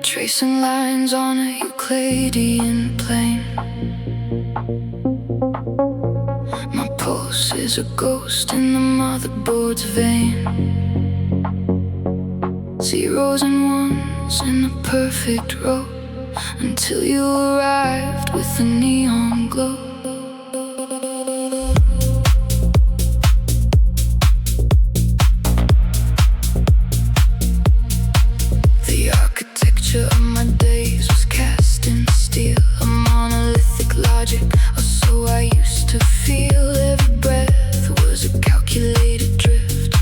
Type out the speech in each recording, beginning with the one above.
Tracing lines on a Euclidean plane. My pulse is a ghost in the motherboard's vein. Zeros and ones in a perfect row, until you arrived with the neon glow. The architecture of my days was cast in steel, a monolithic logic, or so I used to feel. Every breath was a calculated drift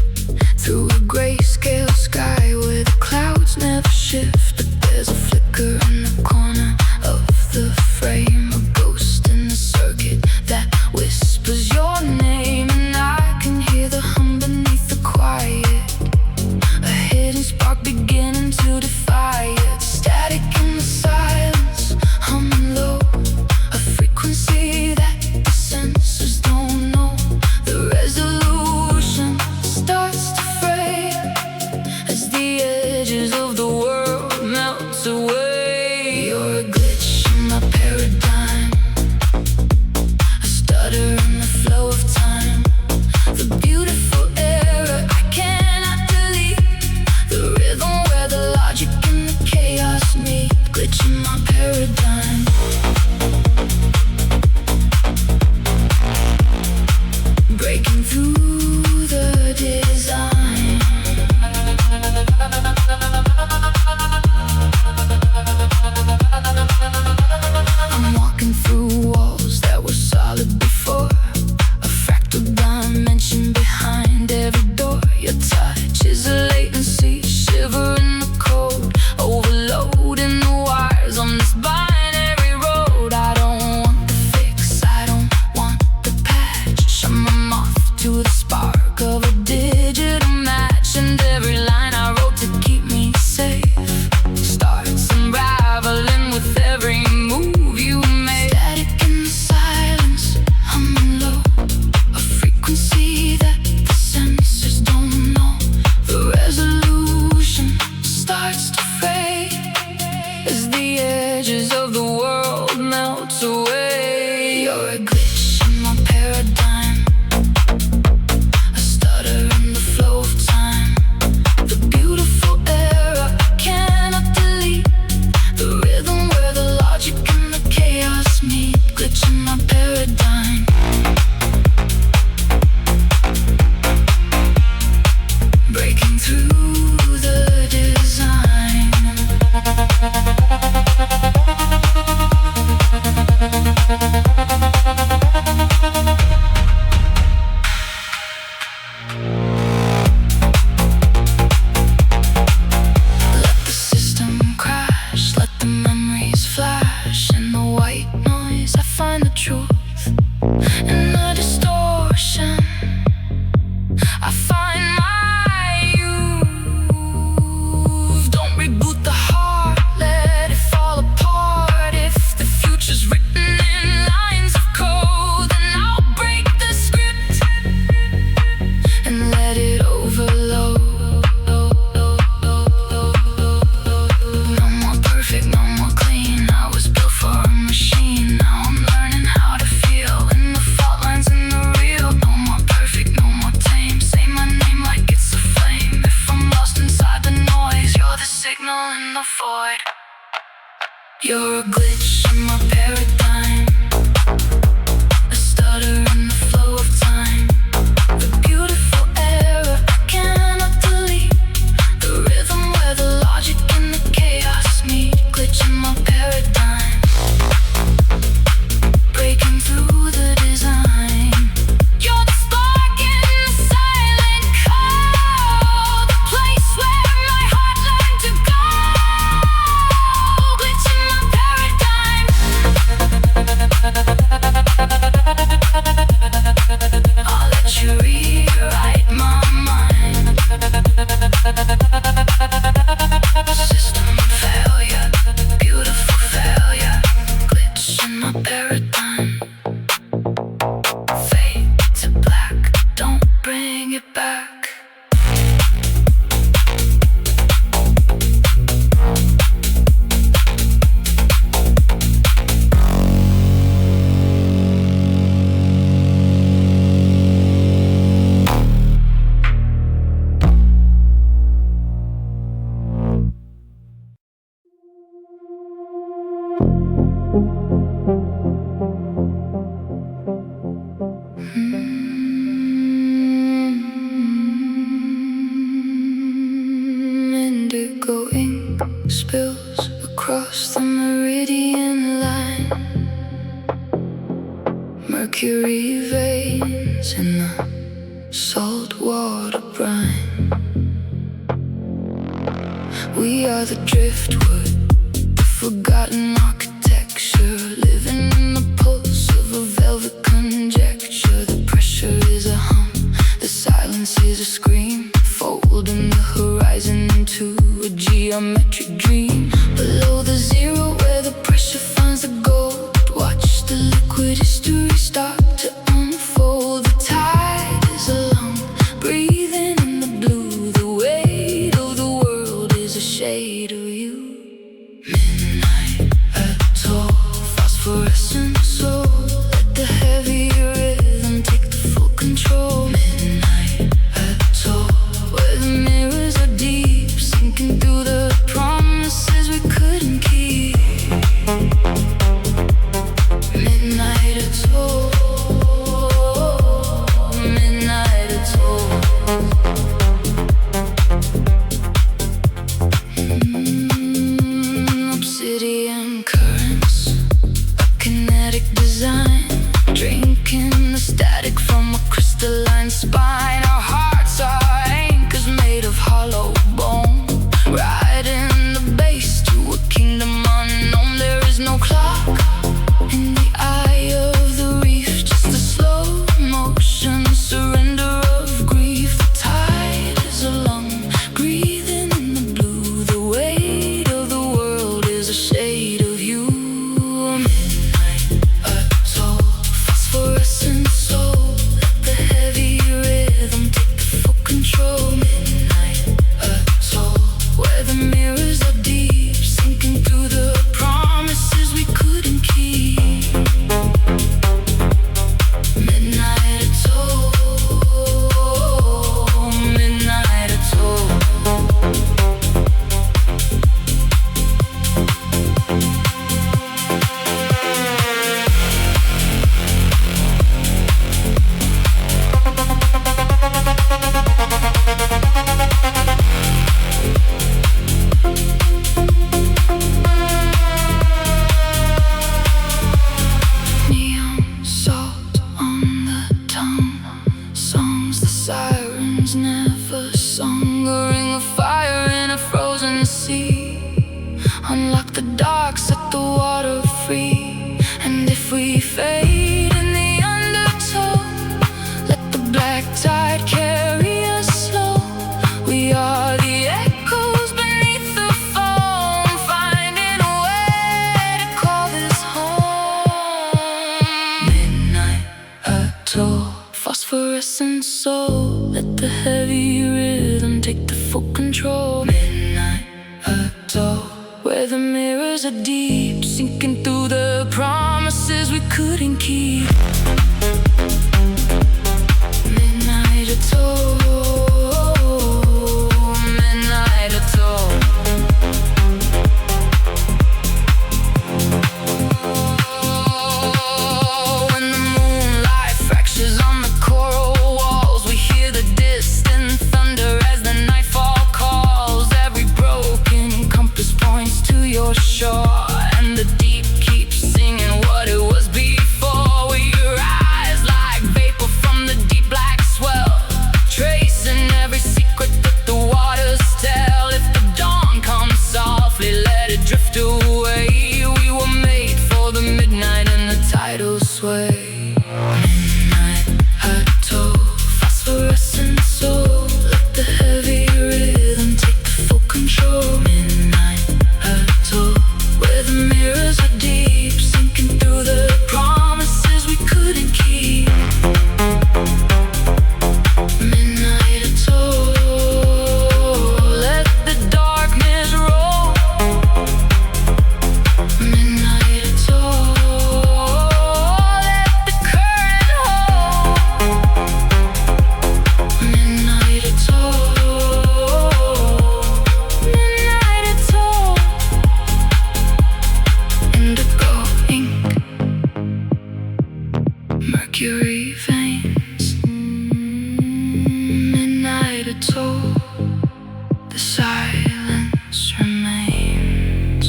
through a grayscale sky where the clouds never shift. But there's a flicker in the corner of the frame, a ghost in the circuit that whispers your name, and I can hear the hum beneath the quiet, a hidden spark beginning to defy it. Static in the silence, humming low, a frequency that the sensors don't know. The resolution starts to fray as the edges of the world melt away. You're a glitch in my paradigm, a stutter in the flow of time, the beautiful error I cannot delete, the rhythm where the logic and the chaos meet. Glitch in my paradigm. Breaking through the design. I'm walking through walls that were solid before, a fractal dimension behind every door. Your touch is a latency, shiver in the cold, overloading the wires on this binary road. I don't want the fix, I don't want the patch. I'm a moth to the spark of a digital match, and every line I wrote to keep me safe starts unraveling with every move you made. Static in the silence, humming low, a frequency that the sensors don't know. The resolution starts to fade as the edges of the world melt away. You're a glitch in my paradigm, a stutter in the flow of time, the beautiful error I cannot delete, the rhythm where the logic and the chaos meet. Glitch in my paradigm. Breaking through the design. Let the system crash, let the memories flash. In the white noise I find the truth, in the distortion I find my youth. Don't reboot the heart, let it fall apart. If the future's written in lines of code, then I'll break the script and let it overload. No more perfect, no more clean. I was built for a machine. Now I'm learning how to feel in the fault lines in the real. No more perfect, no more tame. Say my name like it's a flame. If I'm lost inside the noise, you're the signal in the void. You're a glitch in my paradigm, a stutter in the flow of time, the beautiful error I cannot delete, the rhythm where the logic and the chaos meet. Glitch in my paradigm. Breaking through the design. You're the spark in the silent cold, the place where my heart learned to go. Glitch in my paradigm. Mercury veins in the salt water brine. We are the driftwood, the forgotten architecture, living in the pulse of a velvet conjecture. The pressure is a hum, the silence is a scream, folding the horizon into a geometric dream. Below the zero where the pressure finds the gold, watch the liquid history start to unfold. The tide is alone, breathing in the blue. The weight of the world is a shade of you. Midnight atoll, phosphorescent soul, let the heavy rhythm take the full control. Midnight atoll, where the mirrors are deep, sinking through the promises we couldn't keep. Midnight atoll, midnight atoll. Obsidian currents, a kinetic design, drinking the static from a crystalline spine. Our hearts are anchors made of hollow bone, riding the bass to a kingdom unknown. There is no clock in the eye of the reef, just a slow motion surrender of grief. The tide is alone, breathing in the blue. The weight of the world is a shade of you. Midnight atoll, phosphorescent soul, let the heavy rhythm take the full control. Midnight atoll, where the mirrors are deep, sinking through the promises we couldn't keep. Midnight atoll, midnight atoll. Neon salt on the tongue, songs the sirens never sung. A ring of fire in a frozen sea, unlock the dark, set the water free. And if we fade in the undertow, let the black tide carry us slow. We are the echoes beneath the foam, finding a way to call this home. Midnight atoll, phosphorescent soul, let the heavy rhythm take the full control. Midnight atoll, where the mirrors are deep, sinking through the promises we couldn't keep. Midnight atoll, midnight atoll. When the moonlight fractures on the coral walls, we hear the distant thunder as the nightfall calls. Every broken compass points to your shore, and the deep keeps singing what it was before. We rise like vapor from the deep black swell, tracing every secret that the waters tell. If the dawn comes softly, let it drift away. We were made for the midnight and the tidal sway. Midnight atoll, phosphorescent soul, let the heavy rhythm take the full control. Midnight atoll, where the mirrors are deep, sinking through the promises we couldn't keep. Midnight atoll, let the darkness roll. Midnight atoll, let the current hold. Midnight atoll, midnight atoll. Indigo ink, mercury veins. Midnight atoll, the silence remains.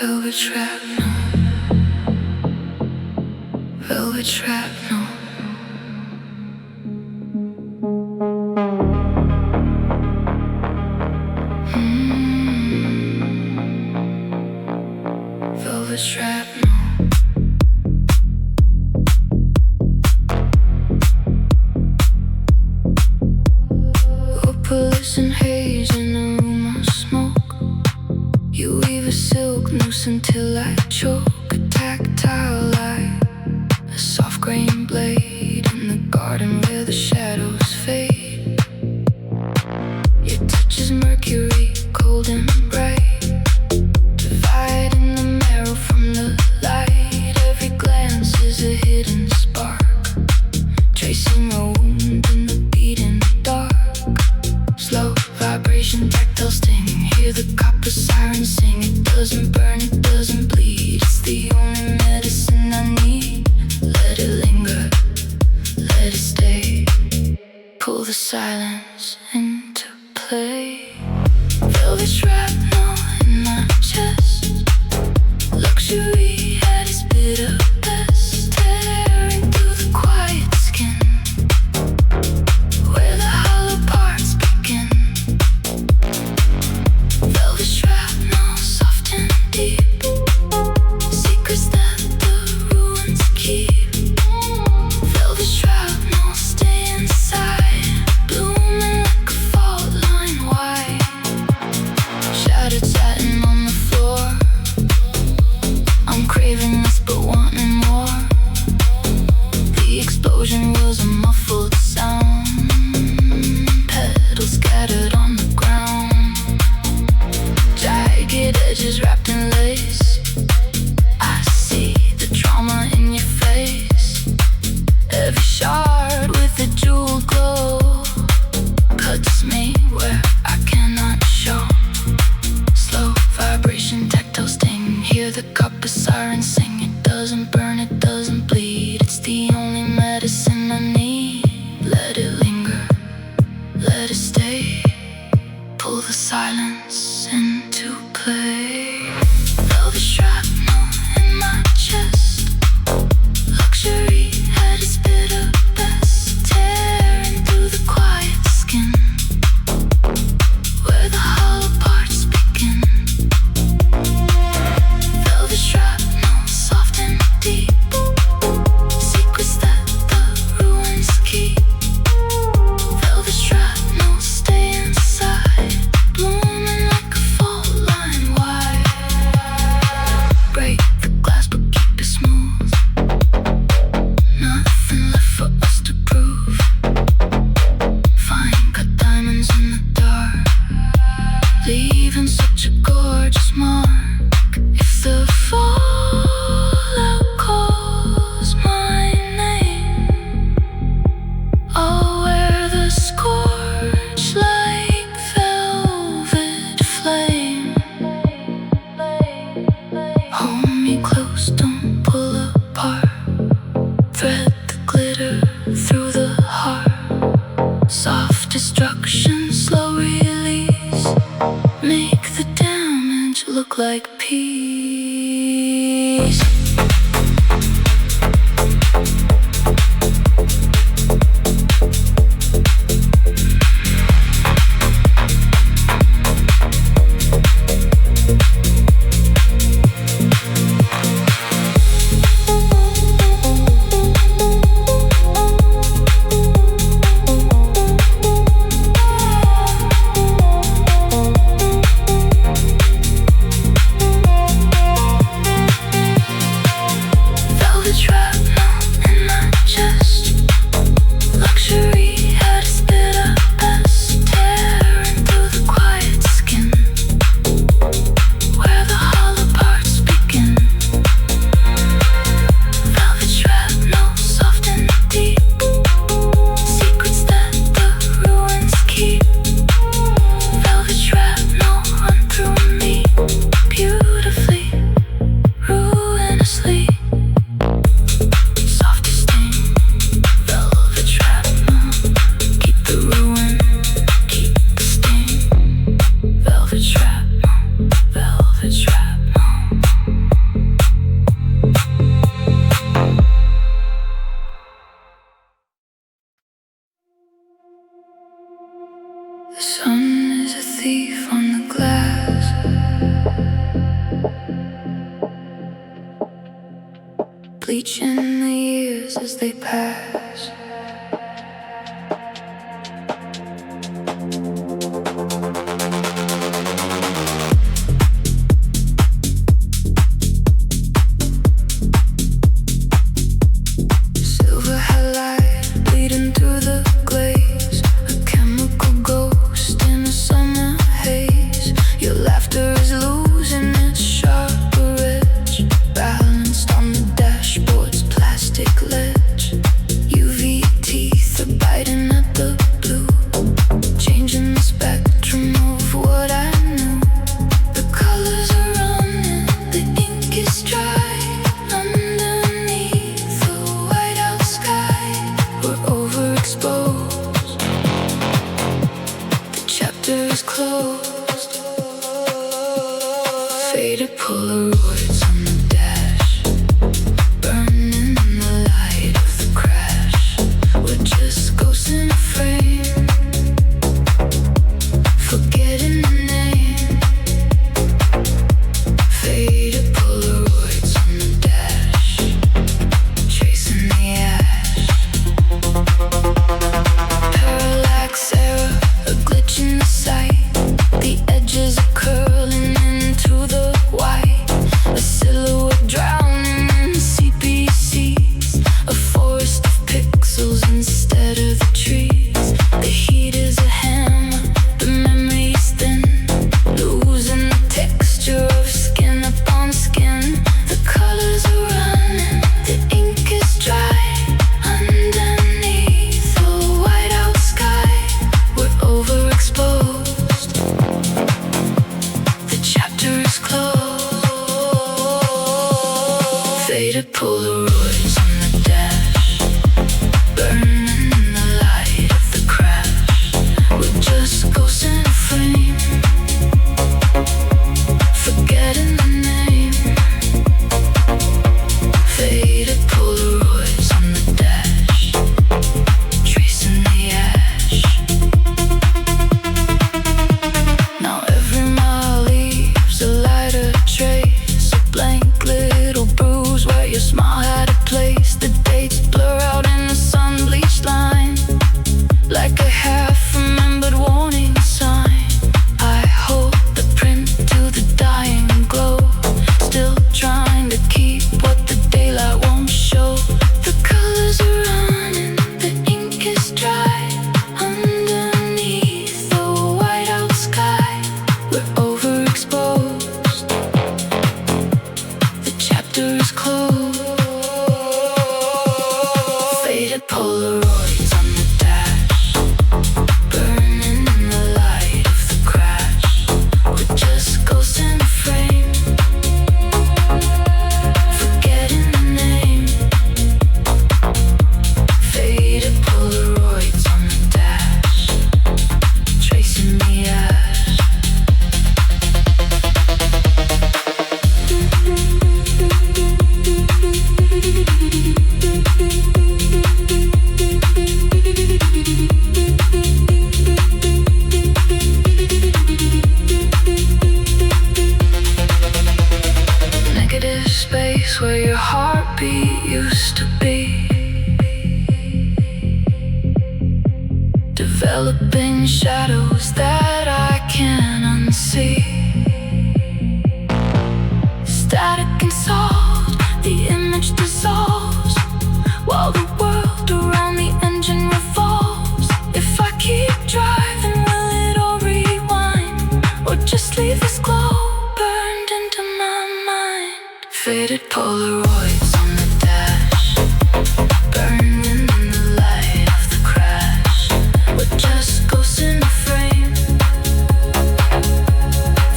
velvet shrapnel, velvet shrapnel. Velvet shrapnel. Opalescent and haze in a room of smoke. You weave a silk noose until I choke. A tactile light, a soft grain blade in the garden where the shadows fade. Your touch is mercury, cold and bright, dividing the marrow from the light. Every glance is a hidden spark, tracing a wound in the beating dark. Slow vibration, tactile sting. Hear the copper siren sing. It doesn't burn, it doesn't bleed. It's the only medicine I need. Let it linger, let it stay. Pull the silence into play. Velvet shrapnel in my chest. Luxury at its bitter best. Tearing through the quiet skin, where the hollow parts begin. Velvet shrapnel, soft and deep. Secrets that the ruins keep. Velvet shrapnel, stay inside. Blooming like a fault line wide. Shattered satin on the floor. I'm craving this but wanting more. The explosion was a muffled sound. Petals scattered on the ground. Jagged edges wrapped in lace. I see the trauma in your face. Every shard with a jewel glow cuts me where I cannot show. Slow vibration, tactile sting. Hear the copper siren sing. It doesn't burn, it doesn't bleed. It's the only medicine I need. Let it linger, let it stay. Pull the silence into play. Velvet shrapnel in my chest. Luxury at its bitter best. Tearing through the quiet skin, where the hollow parts begin. Velvet shrapnel, soft and deep. Secrets that the ruins keep. Velvet shrapnel, stay inside. Blooming like a fault line wide. Break the glass but keep it smooth. Nothing left for us to prove. Fine cut diamonds in the dark, leaving such a gorgeous mark. If the fallout calls my name, I'll wear the scorch like velvet flame. Hold me close, don't pull apart. Thread the glitter through the heart. Soft destruction, slow release. Make the damage look like peace. bleaching the years as they pass. Silver highlight bleeding through the glaze, a chemical ghost in a summer haze. Your laughter is losing its sharper edge, balanced on the dashboard's plastic ledge. UV teeth are biting at the blue, changing the spectrum of what I knew. The colors are running, the ink is dry. Underneath the whiteout sky, we're overexposed. The chapter is closed. Faded Polaroids on the dash, burning in the light of the crash. We're just ghosts in a frame, forgetting the name. Faded Polaroids on the dash, chasing the ash. Parallax error, a glitch in the sight. The edges are curling into the white, a silhouette drowning in CPCs, a forest of pixels instead of the trees. The heat is a hammer, the memory's thin, losing the texture of skin upon skin. The colors are running, the ink is dry. Underneath the whiteout sky, we're overexposed. The chapter is closed. Faded Polaroids on the dash, burning in the light of the crash. We're just ghosts in a frame, forgetting the name. Faded Polaroids on the dash, tracing the ash. Now every mile leaves a lighter trace, a blank little bruise where your smile had a place. The dates blur out in the sun-bleached line, like a half-remembered warning sign. I hold the print to the dying glow, still trying to keep what the daylight won't show. The colors are running, the ink is dry. Underneath the whiteout sky, we're overexposed. The chapter is closed. Faded Polaroids on the dash, burning in the light of the crash. We're just ghosts in a frame, forgetting the name. Faded Polaroids on the dash, tracing the ash. Negative space where your heartbeat used to be, developing shadows that I can't unsee. Static and solved, the image dissolves, while the world around the engine revolves. If I keep driving, will it all rewind, or just leave this glow burned into my mind? Faded Polaroids on the dash, burning in the light of the crash. We're just ghosts in a frame,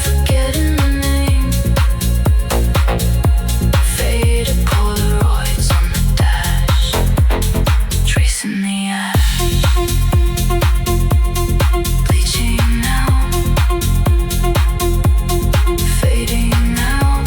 forgetting the name. Faded Polaroids on the dash, tracing the ash. Bleaching out, fading out.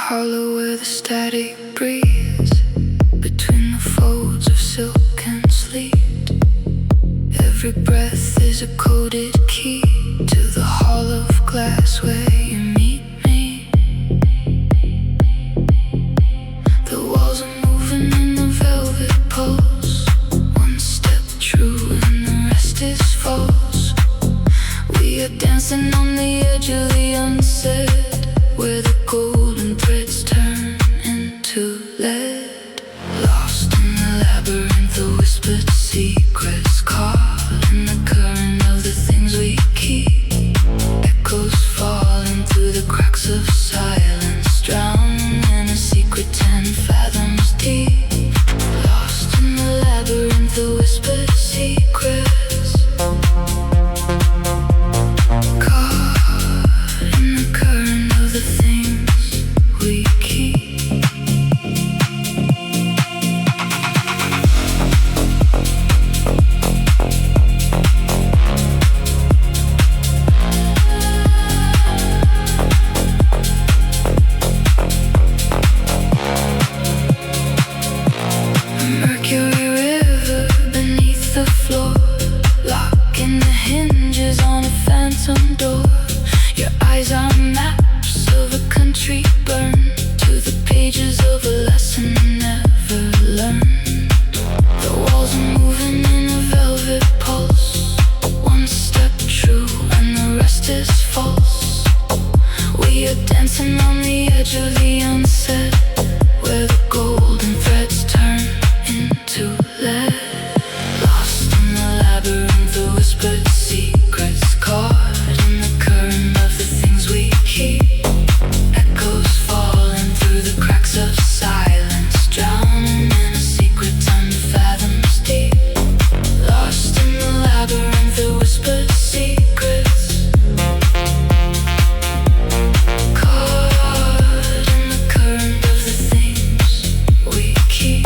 hollow where the static breathes between the folds of silk and sleet. Every breath is a coded key to the hall of glass where you meet me. The walls are moving in a velvet pulse. One step true and the rest is false. We are dancing on the edge of the unsaid, where the golden threads turn into lead. Lost in the labyrinth of whispered secrets, caught in the current of the things we keep. Echoes falling through the cracks of silence, drowning in a secret 10 fathoms deep. Lost in the labyrinth of whispered secrets, caught in the current of the things we keep. Mercury river beneath the floor, locking the hinges on a phantom door. Your eyes are maps of a country burned to the pages of a lesson never learned. The walls are moving in a velvet pulse. One step true and the rest is false. We are dancing on the edge of the unsaid, where the golden threads turn into lead. Lost in the labyrinth of whispered secrets, caught in the current of the things we keep. Echoes falling through the cracks of silence, drowning in a secret 10 fathoms deep. Lost in the labyrinth of whispered secrets, caught in the current of the things we keep.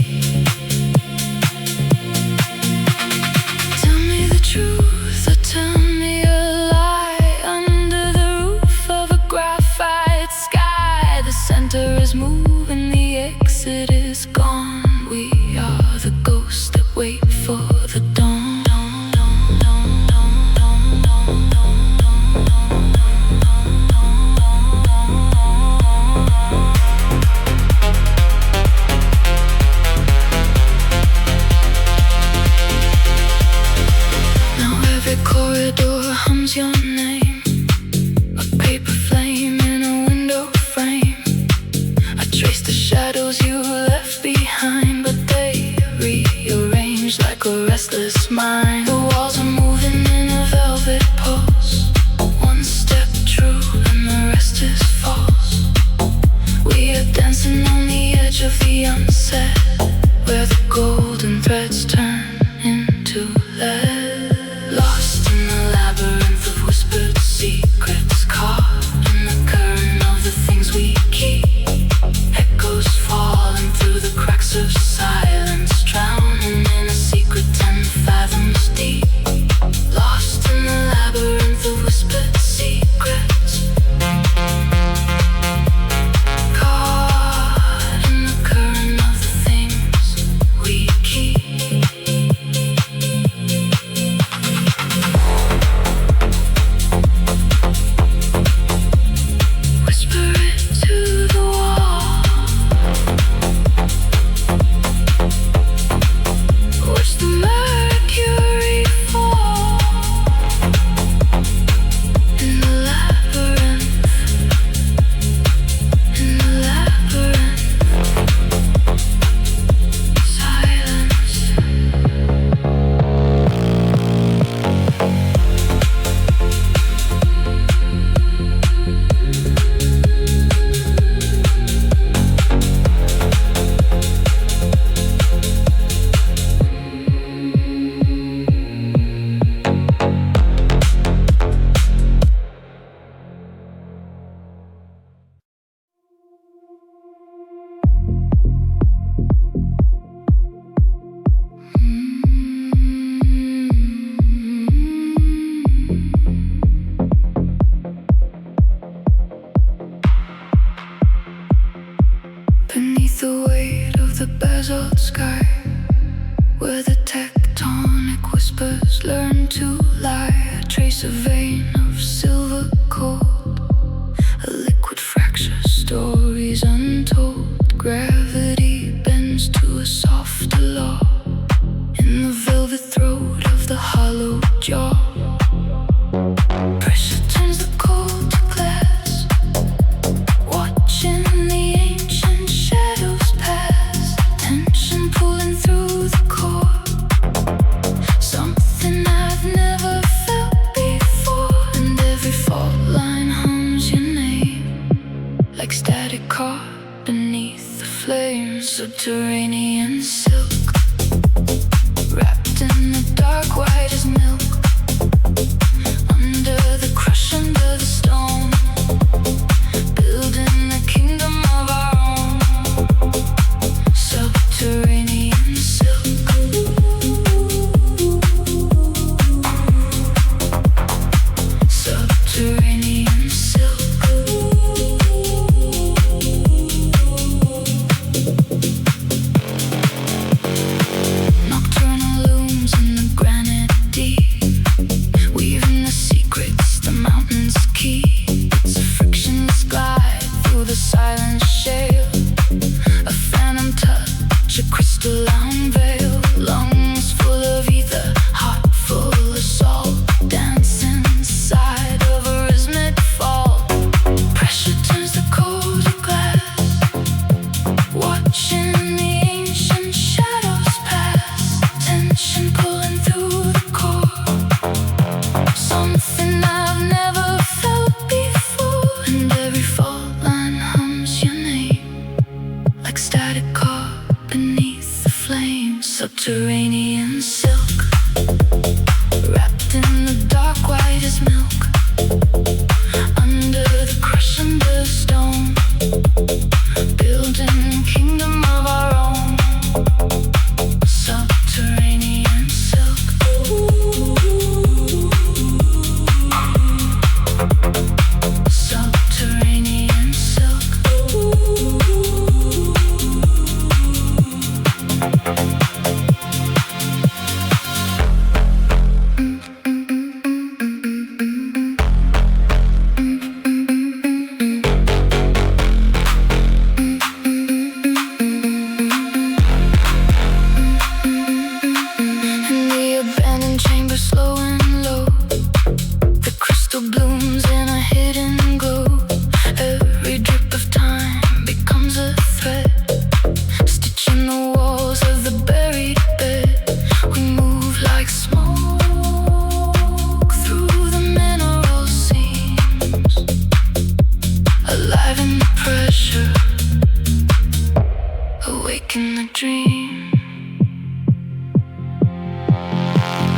Tell me the truth or tell me a lie. Under the roof of a graphite sky, the center is moving, the exit is gone. We are the ghosts that wait for the dawn. Now every corridor hums your name, a paper flame in a window frame. I trace the shadows you left behind, but they rearrange like a restless mind. The walls are moving in a velvet pulse. One step true and the rest is false. We are dancing on the edge of the unsaid, where the golden threads turn into lead. Lost in the labyrinth of whispered secrets, caught in the current of the things we keep. Echoes falling through the cracks of silence, drowning in a secret 10 fathoms deep. Lost in the labyrinth of whispered secrets, caught in the current of the things beneath the weight of the basalt sky, where the tectonic whispers learn to lie. I trace a vein of silver cold, a liquid fracture, stories untold. Gravity bends to a softer law in the velvet throat of the hollow jaw. Pressure turns the cold to glass, watching the ancient shadows pass. Tension pulling through the core, something I've never felt before. And every fault line hums your name, like static caught beneath the flames. Subterranean silk, wrapped in the dark white as milk. Under the crush, under the stone, building a kingdom of our own. Subterranean silk, subterranean silk. Nocturnal looms in the granite deep, weaving the secrets the mountains keep. It's a frictionless glide through the silent shale, a phantom touch, a crystalline veil. Lungs full of ether, heart full of salt, dancing inside of a rhythmic fall. Pressure turns the cold to glass, watching the ancient shadows pass. Tension pulling through the core, something I've never felt before. And every fault line hums your name, like static caught beneath the flames. Subterranean silk, wrapped in the dark white as milk. Under the crush, under the stone, building a kingdom of our own. Subterranean silk. Subterranean silk. In the abandoned chamber, slow and low, the crystal blooms in a hidden glow. Every drip of time becomes a thread, stitching the walls of the buried bed. We move like smoke through the mineral seams, alive in the pressure, awake in the dream.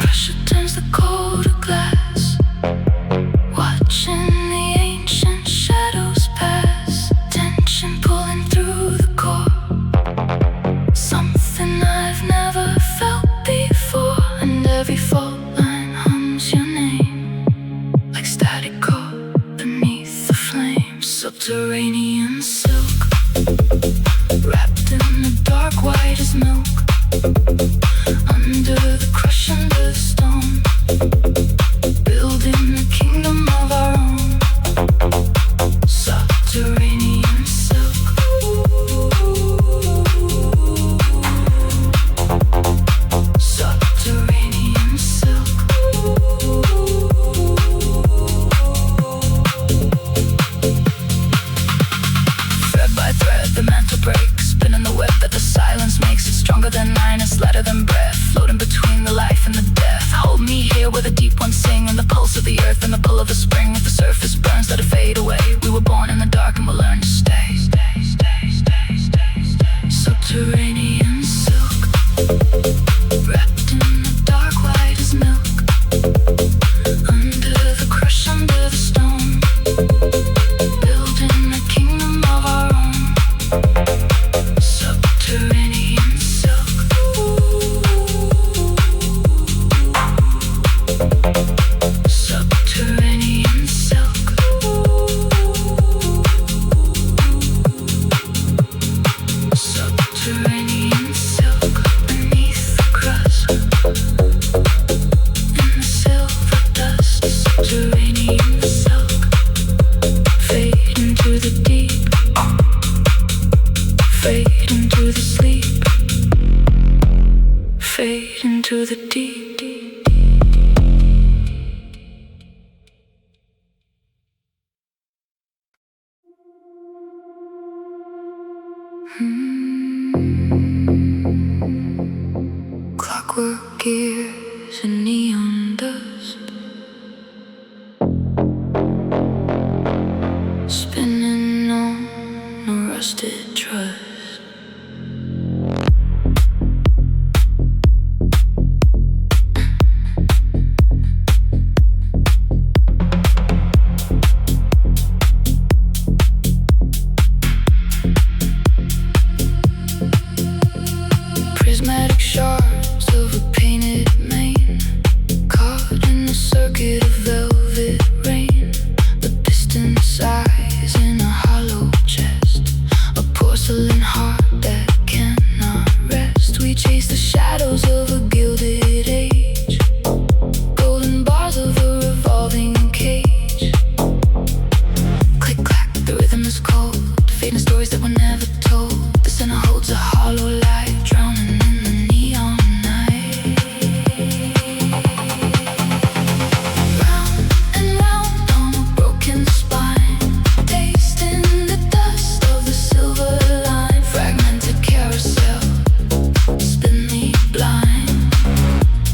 Pressure turns the cold to glass, watching the ancient shadows pass. Tension pulling through the core, something I've never felt before. And every fault line hums your name, like static caught beneath the flames. Subterranean silk, wrapped in the dark white as milk. Under the crush, under the stone, building a kingdom of our own. Subterranean silk. Subterranean silk. Thread by thread, the mantle breaks, spinning the web that the silence makes. It's stronger than iron, it's lighter than breath, floating between the life and the death. Hold me here where the deep ones sing, and the pulse of the earth and the pull of the spring. If the surface burns, let it fade away. We were born in the dark and we'll learn to stay. Subterranean silk, wrapped in the dark white as milk. Under the crush, under the stone, building a kingdom of our own. Subterranean silk. Subterranean silk. deep, fade into the sleep, fade into the deep, deep, deep. Clockwork gears and neon dust, spinning on a rusted truss. Prismatic shards of a painted mane, caught in a circuit of velvet rain. The piston sighs in a hollow chest, a porcelain heart that cannot rest. We chase the shadows of a gilded age, golden bars of a revolving cage. Click clack, the rhythm is cold, fading stories that were never told. The center holds a hollow light, drowning in the neon night. Round and round on a broken spine, tasting the dust of the silver line. Fragmented carousel, spin me blind,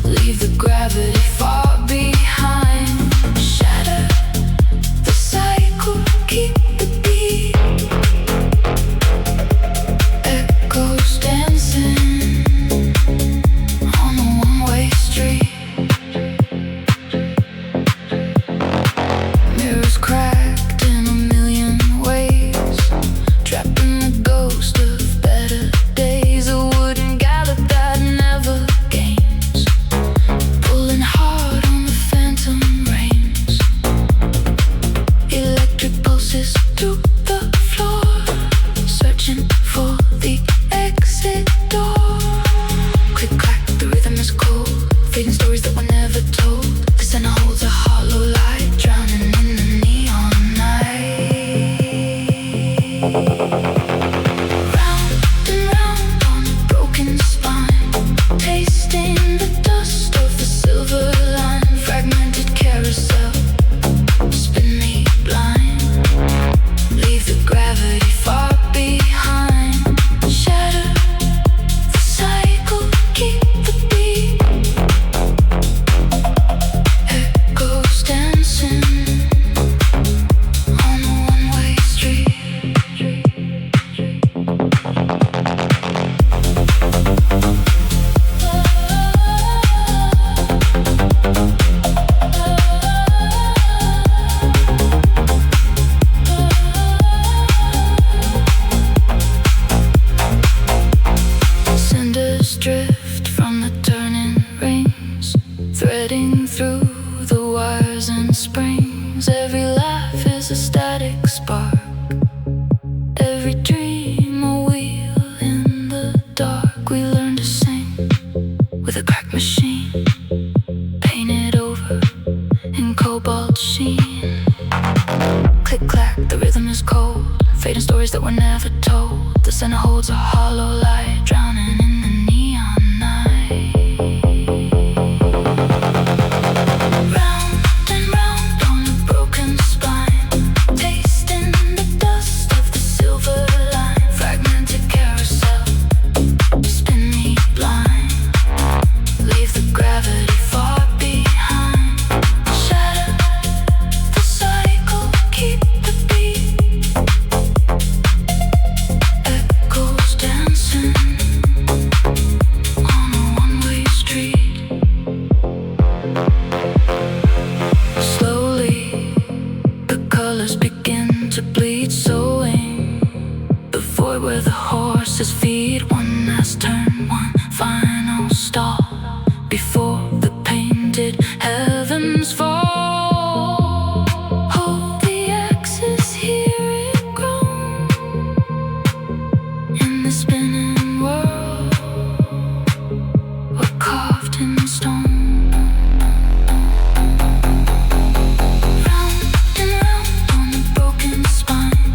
leave the gravity far behind. Shatter the cycle, keep the beat. Echoes dancing on a one-way street. Mirrors cracked in a million ways, trapped in the ghost of better days. A wooden gallop that never gains, pulling hard on the phantom reins. Electric pulses through the floor, searching for the exit door. Click clack, the rhythm is cold, fading stories that were never told. The center holds a hollow light, drowning in the neon night. Round and round on a broken spine, tasting the dust of the silver line. Fragmented carousel, spin me blind, leave the gravity far behind. Shatter the cycle, keep the beat. Echoes dancing on a one-way street. Cinders drift from the turning rings, threading through the wires and springs. Every laugh is a static spark, every dream a wheel in the dark. We learn to sing with a crack machine, painted over in cobalt sheen. Click clack, the rhythm is cold, fading stories that were never told. The center holds a hollow light, drowning in the neon night. Round and round on a broken spine, tasting the dust of the silver line. Fragmented carousel, spin me blind, leave the gravity far behind. Shatter the cycle, keep the beat. Echoes dancing on a one-way street. Slowly, the colors begin to bleed, sowing the void where the horses feed. One last turn, one final stall, before the painted heavens fall. Hold the axis, hear it groan in the spinning world. We're carved in stone. Round and round on a broken spine,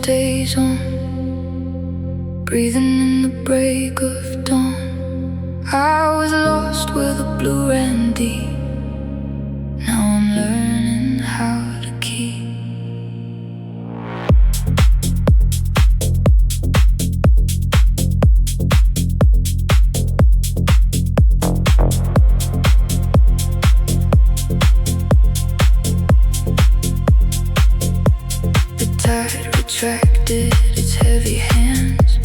stays on, breathing in the break of dawn. I was lost with a blue ran deep. Now I'm learning how to keep. The tide retracted its heavy hands.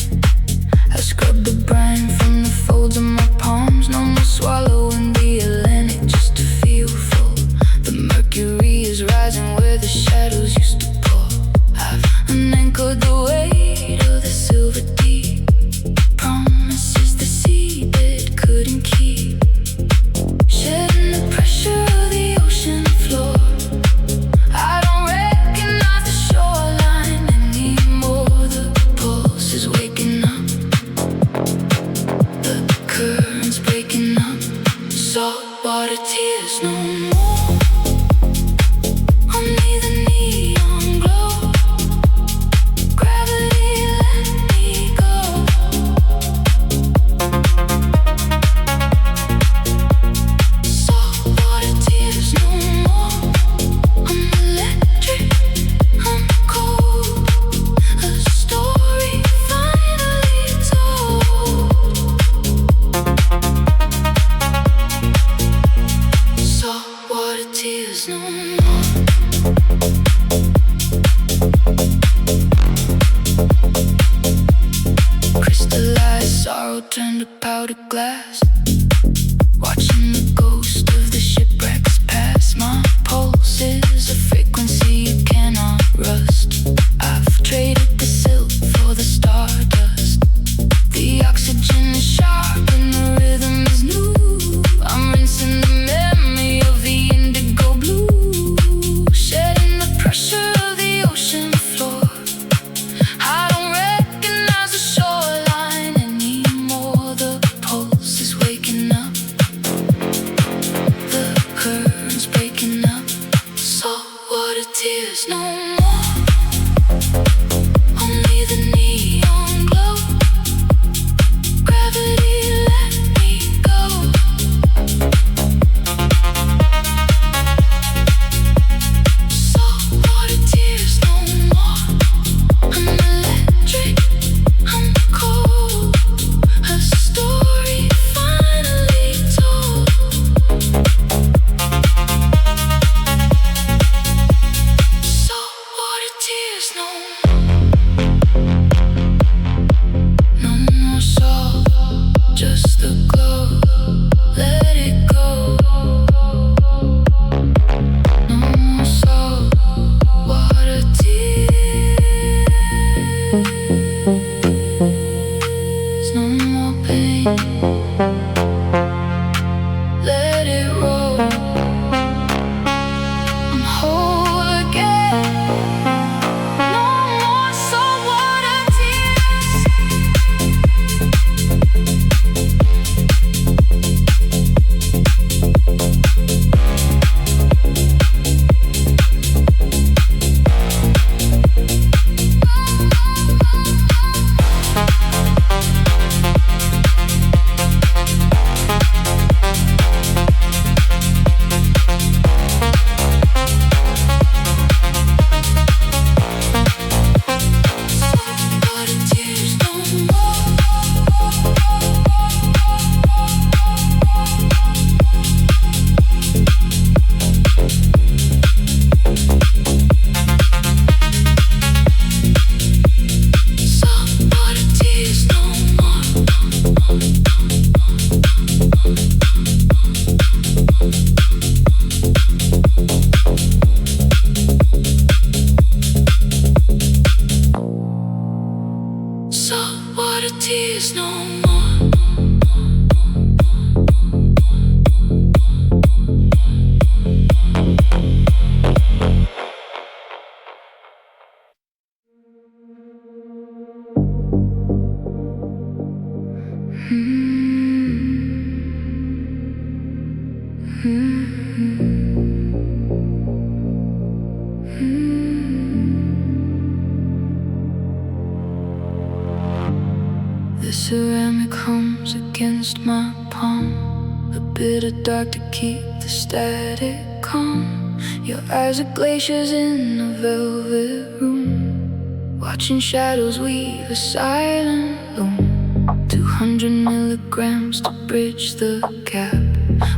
I scrubbed the brine from the folds of my palms. No more swallowing the Atlantic just to feel full. The mercury is rising where the shadows used to pour. I've unanchored the weight of the silver deep. Promises the seabed couldn't keep. Shedding the pressure of the ocean floor. I don't recognize the shoreline anymore. The pulse is waking up. The current's breaking up. Saltwater tears no more. Only the neon glow. Gravity let me go. Saltwater tears no more. I'm electric, I'm cold. A story finally told. Saltwater tears no more. Crystallized sorrow turned to powdered glass. Watching the ghost of the shipwrecks pass. My pulse is a frequency you cannot rust. I've traded the silk for the stardust. The oxygen is sharp and the rhythm is new. I'm rinsing the memory of the indigo blue. Shedding the pressure of the ocean floor. I don't recognize the shoreline anymore. The pulse is waking up. The current's breaking up. Saltwater tears no more. Only the neon glow. Gravity let me go. Saltwater tears no more. I'm electric, I'm cold. A story finally told. Saltwater tears no more. No more salt, just the glow. Let it go. No more salt, water tears. No more pain. Let it roll. I'm whole again. No more saltwater tears. Saltwater tears no more. Saltwater tears no more. Saltwater tears no more. The ceramic hums against my palm, a bit of dark to keep the static calm. Your eyes are glaciers in a velvet room, watching shadows weave a silent loom. 200 milligrams to bridge the gap,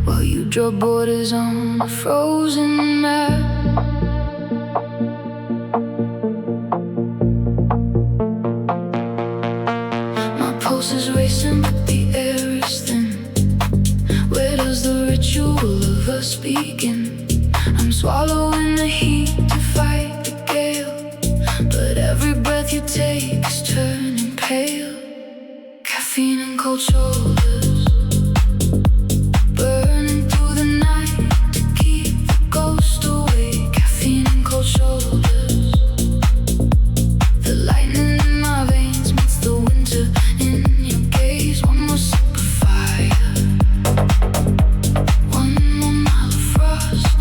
while you draw borders on a frozen map. Is racing, but the air is thin. Where does the ritual of us begin? I'm swallowing the heat to fight the gale, but every breath you take is turning pale. Caffeine and cold shoulders, burning through the night to keep the ghost away. Caffeine and cold shoulders, the lightning in my veins meets the winter in your gaze. One more sip of fire, one more mile of frost,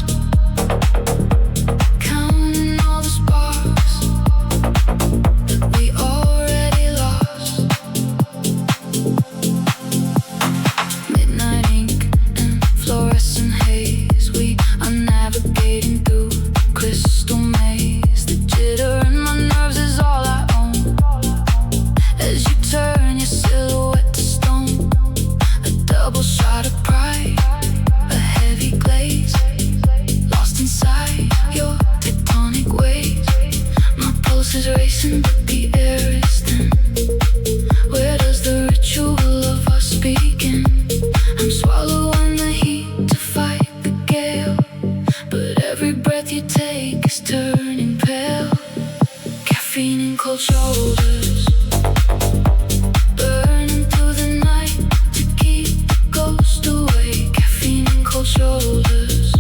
counting all the sparks that we already lost. Midnight ink and fluorescent haze, we are navigating through crystal maze. The jitter in my nerves is all I own, as you turn your silhouette to stone. A double shot of pride, a heavy glaze, lost inside your tectonic waves. My pulse is racing, but the air is thin. Where does the ritual of us begin? I'm swallowing the heat to fight the gale, but every breath you take is turning pale. Caffeine and cold shoulders, burning through the night to keep the ghost away. Caffeine and cold shoulders,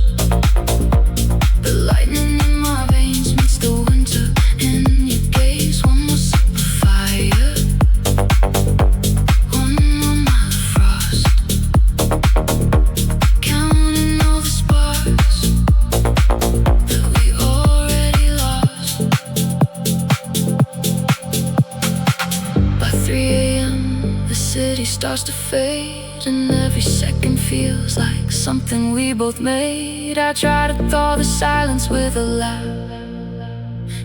the lightning in my veins meets the winter in your gaze. One more sip of fire, one more mile of frost, counting all the sparks that we already lost. By 3 a.m. the city starts to fade, and every second feels like something we both made. I try to thaw the silence with a laugh.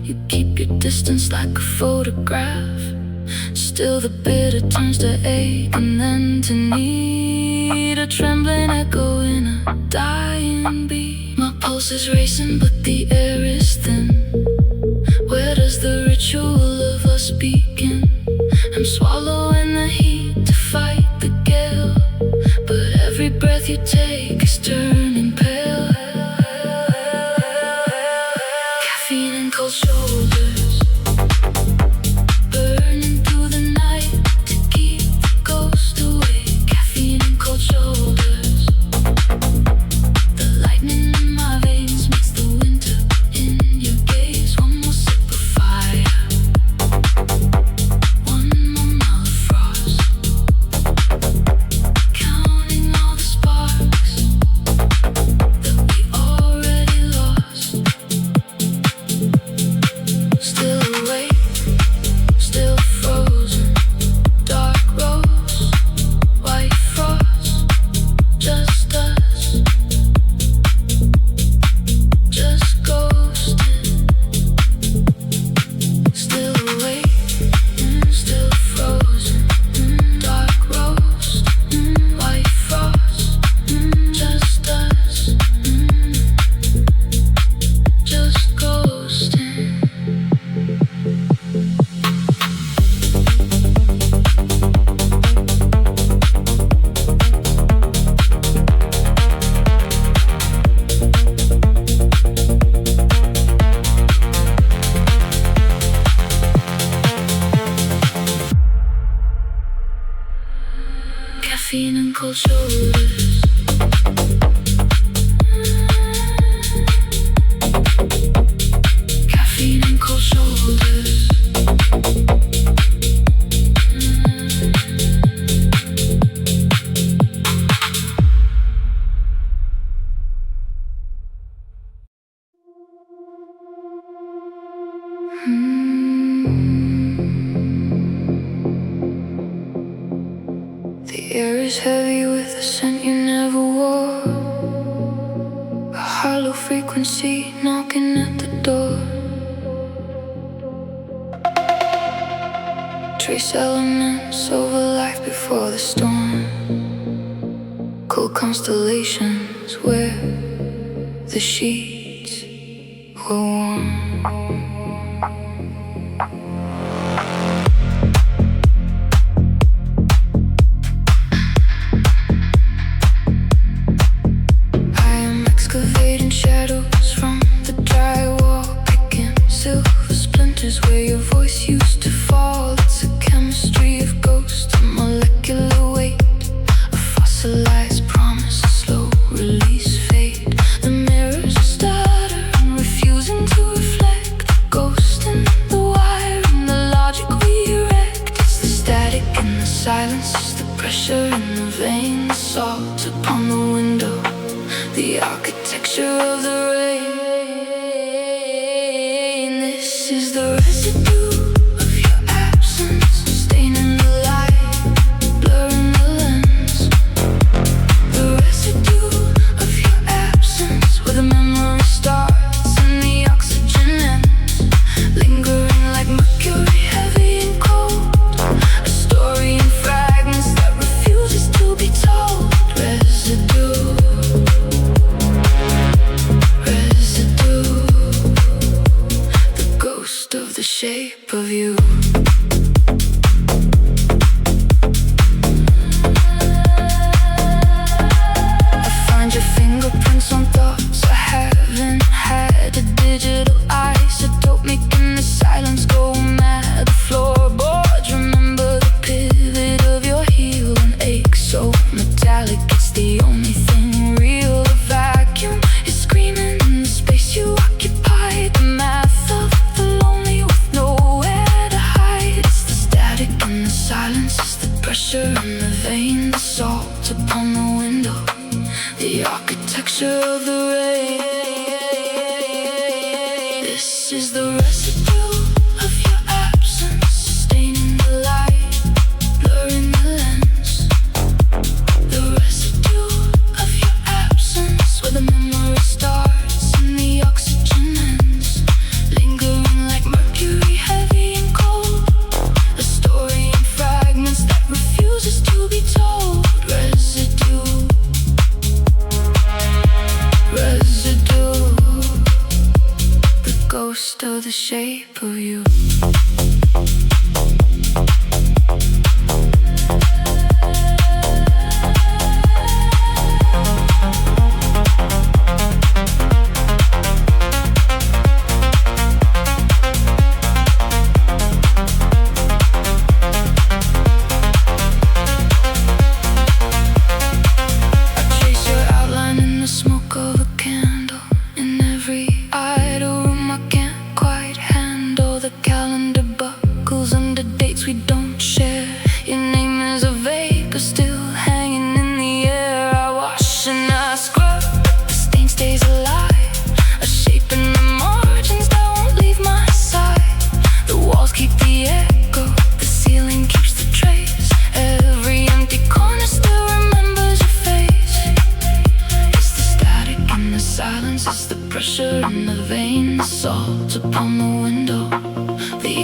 You keep your distance like a photograph. Still the bitter turns to ache and then to need, a trembling echo in a dying beat. My pulse is racing, but the air is thin. Where does the ritual of us begin? I'm swallowing the heat to fight the gale, but every breath you take is turning pale. Caffeine and cold shoulders, burning through the night to keep the ghost away. Caffeine and cold shoulders, the lightning in my veins meets the winter in your gaze. One more sip of fire, one more mile of frost, counting all the sparks that we already lost. Still awake, still frozen, dark rose, white frost, just us, just ghosting. Still awake, still frozen, dark rose, white frost, just us, just ghosting. Caffeine and cold shoulders, caffeine and cold shoulders. air is heavy with a scent you never wore, a hollow frequency knocking at the door. Trace elements over life before the storm, cold constellations where the sheets were warm. Shadows from the drywall, picking silver splinters where your voice used to fall. It's a chemistry of ghosts, a molecular weight, a fossilized promise, a slow release fade. The mirrors stutter and refusing to reflect the ghost in the wire and the logic we erect. It's the static in the silence, it's the pressure in the vein, the salt upon the window, the architecture of the rain. This is the residue of your absence, staining the light, blurring the lens. The residue of your absence, where the memory starts and the oxygen ends. Lingering like mercury, heavy and cold, a story in fragments that refuses to be told. Residue, of the shape of you. I find your fingerprints on thoughts I haven't had. A digital isotope making the silence go mad. The floorboards remember the pivot of your heel and ache so metallic it's the only thing real. The vacuum is screaming in the space you occupy. The math of silence is the pressure in the vein, the salt upon the window, the architecture of the rain. This is the residue of your absence, staining the light, blurring the lens. The residue of your absence, where the memory starts and the oxygen ends. Lingering like mercury, heavy and cold, a story in fragments that refuses to be told. Residue, residue, the ghost of the shape of you.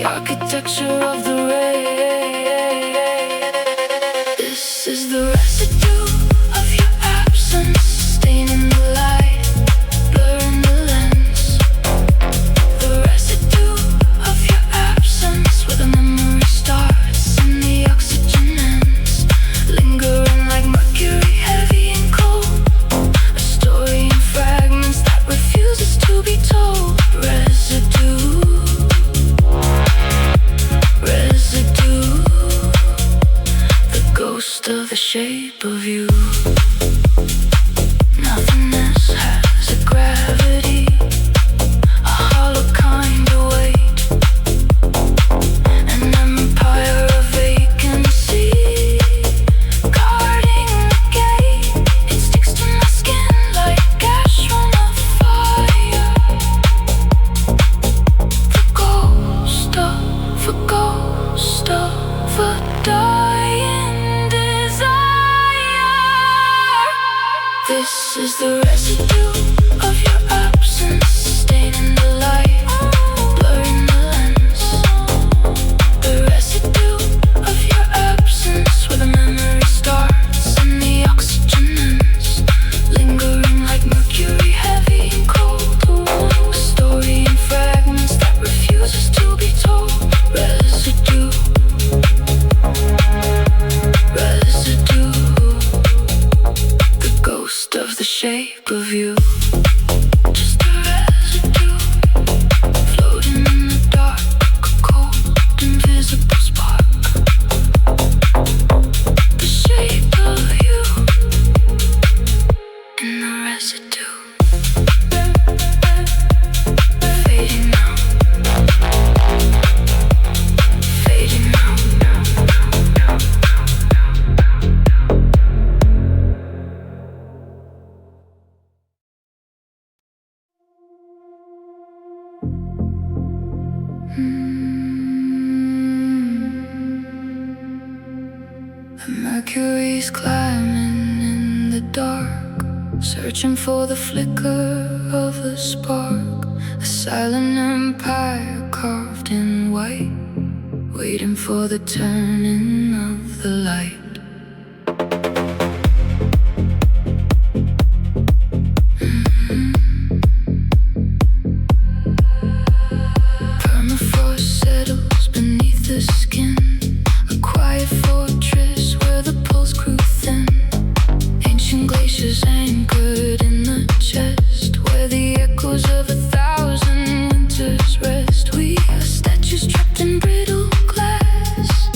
Architecture of the rain. This is the residue of your absence, staining the light, blurring the lens. The residue of your absence, where the memory starts and the oxygen ends. Lingering like mercury, heavy and cold, a story in fragments that refuses to be told. Residue, residue, the ghost of the shape of you. Nothingness has a gravity, a hollow kind of weight, an empire of vacancy, guarding the gate. It sticks to my skin like ash from a fire. The ghost of a dying desire. is the residue of your absence, staining the light, blurring the lens. The residue of your absence, where the memory starts and the oxygen ends, lingering like mercury, heavy and cold. A story in fragments that refuses to be told. Residue, residue, the ghost of the shape of you. Just a residue, floating in the dark, a cold, invisible spark. The shape of you in the residue, fading now, fading now. The mercury's climbing in the dark, searching for the flicker of a spark. A silent empire carved in white, waiting for the turning of the light. Permafrost settles beneath the skin, a quiet fortress where the pulse grew thin. Ancient glaciers anchored in the chest, where the echoes of 1,000 winters rest. We are statues trapped in brittle glass,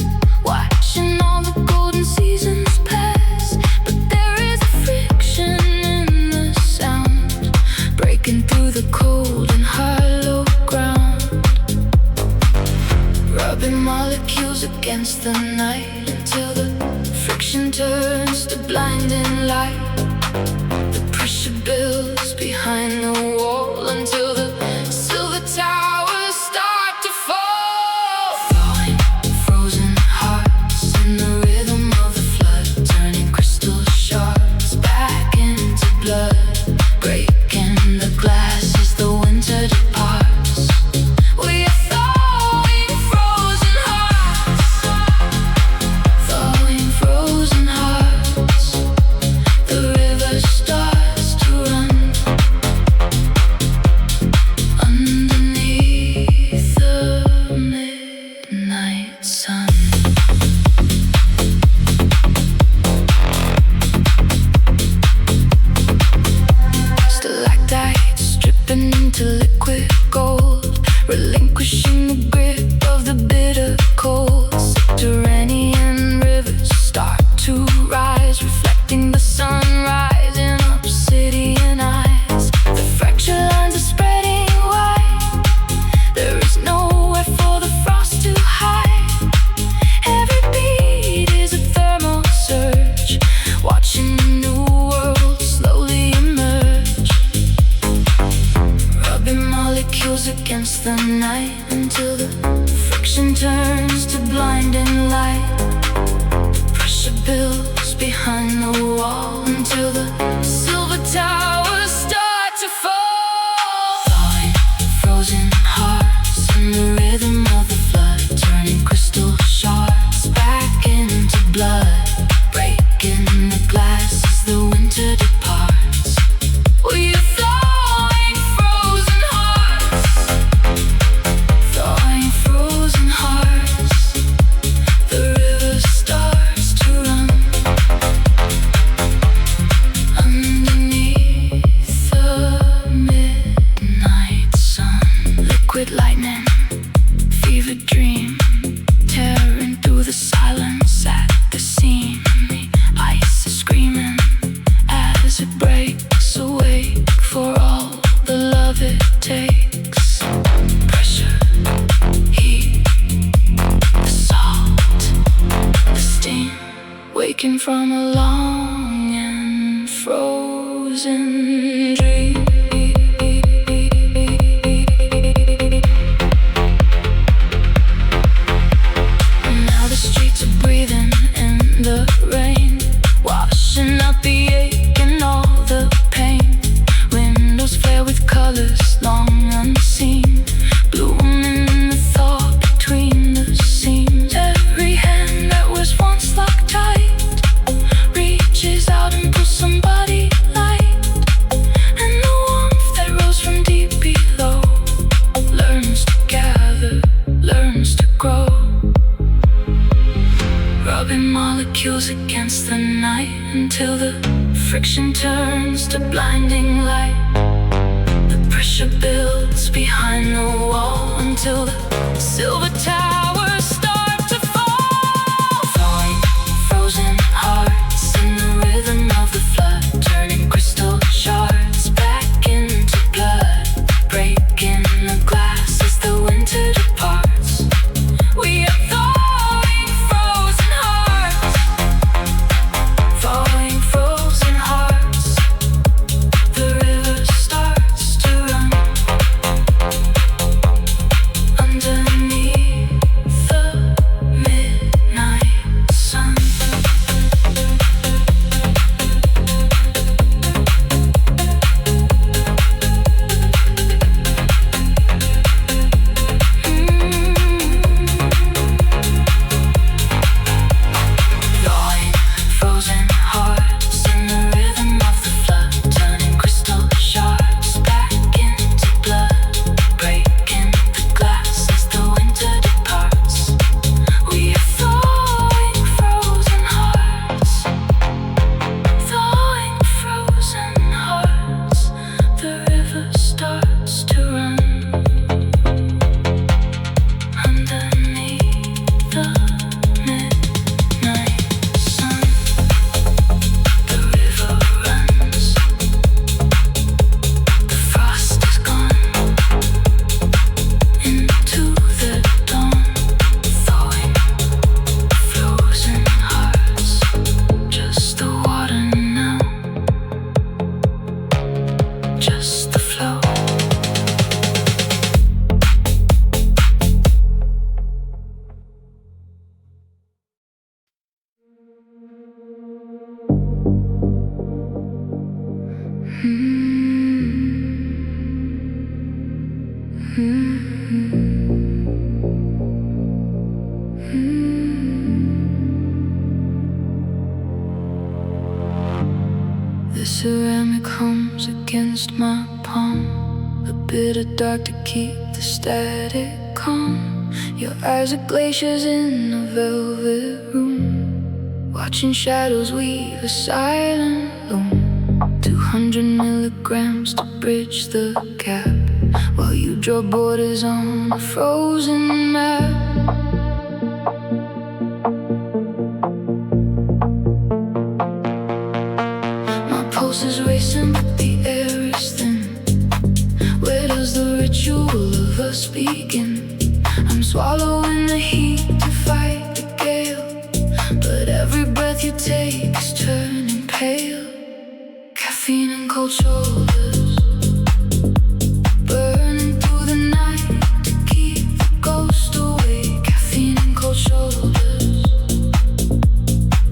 watching all the golden seasons pass. But there is a friction in the sound, breaking through the cold and hollow ground, rubbing molecules against the night until the friction turns to blinding light. The pressure builds behind the wall until the silver towers start to fall. Thawing frozen hearts in the rhythm of the flood, turning crystal shards back into blood, breaking the glass as the winter departs. We are thawing frozen hearts, thawing frozen hearts. The river starts to run underneath the midnight sun. Stalactites dripping into liquid gold, relinquishing the grip of the bitter cold. Subterranean rivers start to rise, reflecting the sunrise in obsidian eyes. The fracture lines are spreading wide, there is nowhere for the frost to hide. Every beat is a thermal surge, watching a new world slowly emerge, rubbing molecules against the night until the friction turns to blinding light. Pressure builds behind the wall until the silver towers start to fall. Thawing frozen hearts in the rhythm of the flood, turning crystal shards back into blood, breaking the glass as the winter departs. We are thawing frozen hearts, thawing frozen hearts. The river starts to run underneath the midnight sun. Liquid lightning, fever dream, tearing through the silence at the seam. The ice is screaming as it breaks awake for all the love it takes. Pressure, heat, the salt, the steam, waking from a long and frozen dream. Now the streets are breathing in the rain, washing out the ache and all the pain. rubbing molecules against the night until the friction turns to blinding light. The pressure builds behind the wall until the silver towers start to fall. Falling, frozen hearts in the rhythm of the flood, turning crystal shards back into blood, breaking the glass as the winter departs. We are thawing frozen hearts, thawing frozen hearts. The river starts to run underneath the midnight sun. Thawing frozen hearts in the rhythm of the flood, turning crystal shards back into blood, breaking the glass as the winter departs. We are thawing frozen hearts, thawing frozen hearts. The river starts to run underneath the midnight sun. The river runs, the frost is gone into the dawn. Thawing frozen hearts, just the water now, just the flow. The ceramic hums against my palm, a bit of dark to keep the static calm. Your eyes are glaciers in a velvet room, watching shadows weave a silent loom. 200 milligrams to bridge the gap, while you draw borders on a frozen map. My pulse is racing, but the air is thin. Where does the ritual of us begin? I'm swallowing the heat to fight the gale, but every breath you take is turning pale. Caffeine and cold shoulders, burning through the night to keep the ghost away. Caffeine and cold shoulders,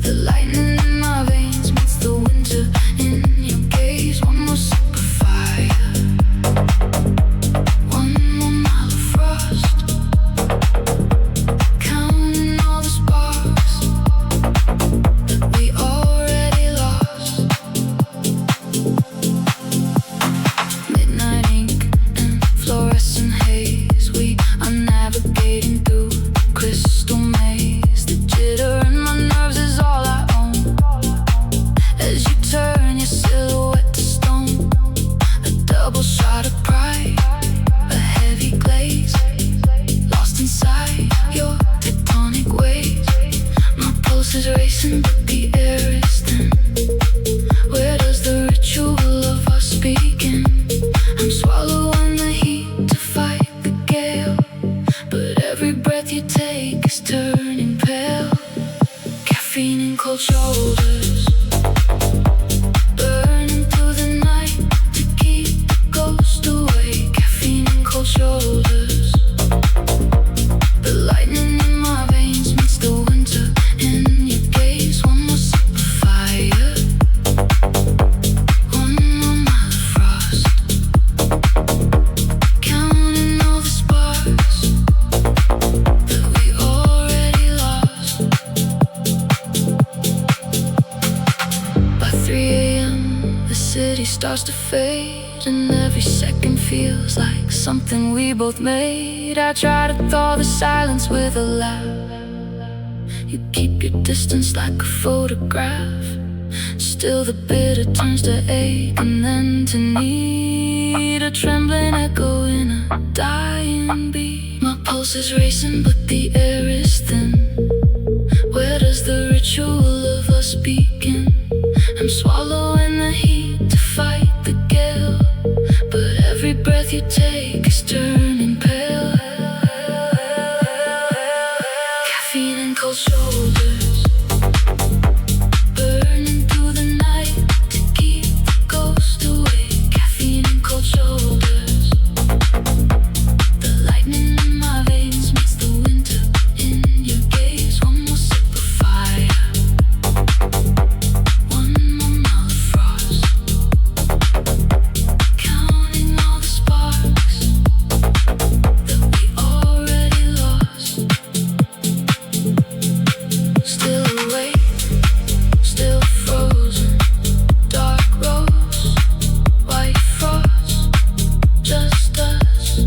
the lightning in my veins meets the winter in your gaze. One more sip of fire, one more mile of frost, counting all the sparks that we already lost. Midnight ink and fluorescent haze, we are navigating through crystal maze. The jitter in my nerves is all I own, as you turn your silhouette to stone. A double shot of pride, a heavy glaze, lost inside your tectonic waves. My pulse is racing, but the air is thin. Where does the ritual of us begin? I'm swallowing the heat to fight the gale, but every breath you take is turning pale. Caffeine and cold shoulders, burning through the night to keep the ghost away. Caffeine and cold shoulders, the lightning in my veins meets the winter in your gaze. One more sip of fire, one more mile of frost, counting all the sparks that we already lost. By 3 a.m. the city starts to fade, and every second feels like something we both made. I try to thaw the silence with a laugh, You keep your distance like a photograph. Still the bitter turns to ache and then to need a trembling echo in a dying beat. My pulse is racing but the air is thin. Where does the ritual of us begin? I'm swallowing the heat to fight the gale, but every breath you take is turning pale. Caffeine and cold shoulders, burning through the night to keep the ghost away. Caffeine and cold shoulders, the lightning in my veins meets the winter in your gaze. One more sip of fire, one more mile of frost, counting all the sparks that we already lost. Still awake, still frozen, dark rose, white frost, just us,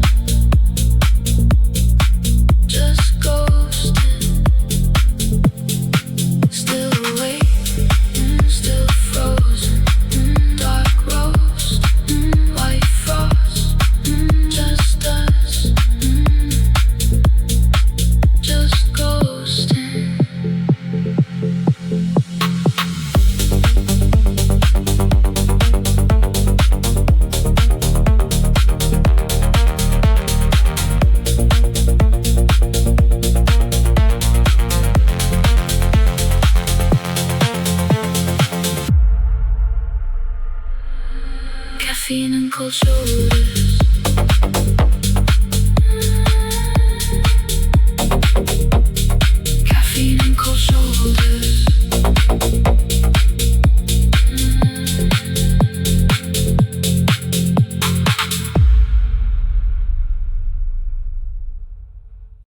just ghosting. Still awake, still frozen, dark rose, white frost, just us, just ghosting. Caffeine and cold shoulders.